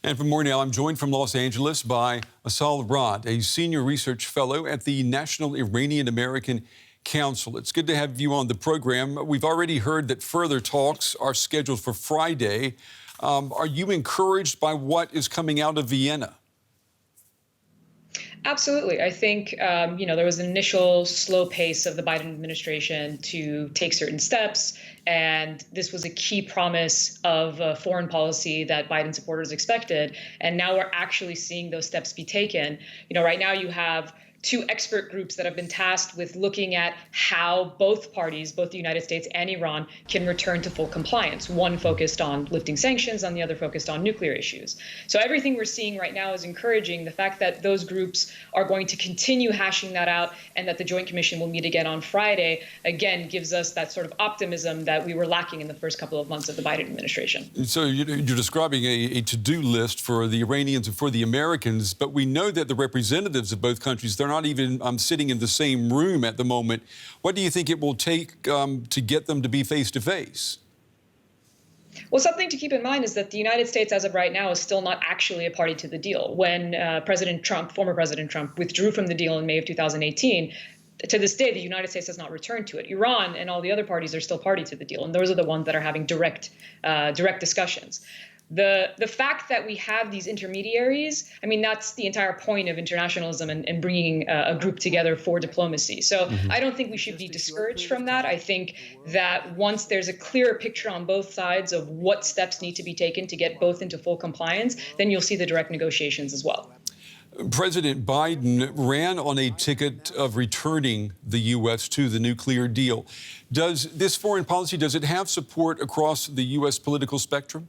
And for more now, I'm joined from Los Angeles by Assal Rad, a senior research fellow at the National Iranian American Council. It's good to have you on the program. We've already heard that further talks are scheduled for Friday. Are you encouraged by what is coming out of Vienna? Absolutely. I think, there was an initial slow pace of the Biden administration to take certain steps. And this was a key promise of foreign policy that Biden supporters expected. And now we're actually seeing those steps be taken. Right now you have two expert groups that have been tasked with looking at how both parties, both the United States and Iran, can return to full compliance. One focused on lifting sanctions, and the other focused on nuclear issues. So everything we're seeing right now is encouraging. The fact that those groups are going to continue hashing that out and that the Joint Commission will meet again on Friday, again, gives us that sort of optimism that we were lacking in the first couple of months of the Biden administration. So you're describing a to-do list for the Iranians and for the Americans, but we know that the representatives of both countries, they're not even sitting in the same room at the moment. What do you think it will take to get them to be face-to-face? Well, something to keep in mind is that the United States, as of right now, is still not actually a party to the deal. When former President Trump, withdrew from the deal in May of 2018, to this day, the United States has not returned to it. Iran and all the other parties are still party to the deal, and those are the ones that are having direct discussions. The fact that we have these intermediaries, that's the entire point of internationalism and bringing a group together for diplomacy. So I don't think we should be discouraged from that. I think that once there's a clearer picture on both sides of what steps need to be taken to get both into full compliance, then you'll see the direct negotiations as well. President Biden ran on a ticket of returning the U.S. to the nuclear deal. Does this foreign policy, does it have support across the U.S. political spectrum?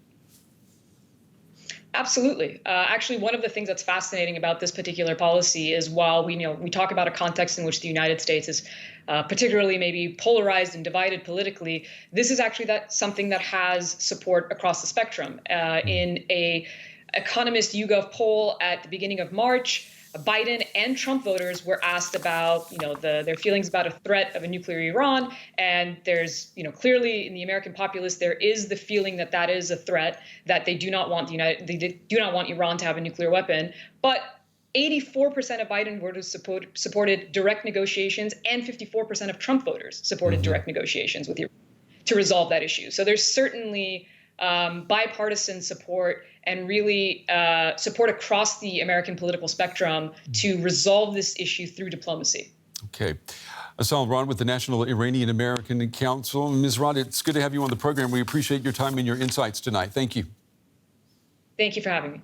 Absolutely. Actually, one of the things that's fascinating about this particular policy is while we talk about a context in which the United States is particularly maybe polarized and divided politically, this is actually something that has support across the spectrum. In a Economist YouGov poll at the beginning of March, Biden and Trump voters were asked about, their feelings about a threat of a nuclear Iran. And there's, clearly in the American populace, there is the feeling that that is a threat, that they do not want they do not want Iran to have a nuclear weapon. But 84% of Biden voters supported direct negotiations, and 54% of Trump voters supported direct negotiations with Iran to resolve that issue. So there's certainly bipartisan support and really support across the American political spectrum to resolve this issue through diplomacy. Okay. Assal Rad with the National Iranian American Council. Ms. Rad, it's good to have you on the program. We appreciate your time and your insights tonight. Thank you. Thank you for having me.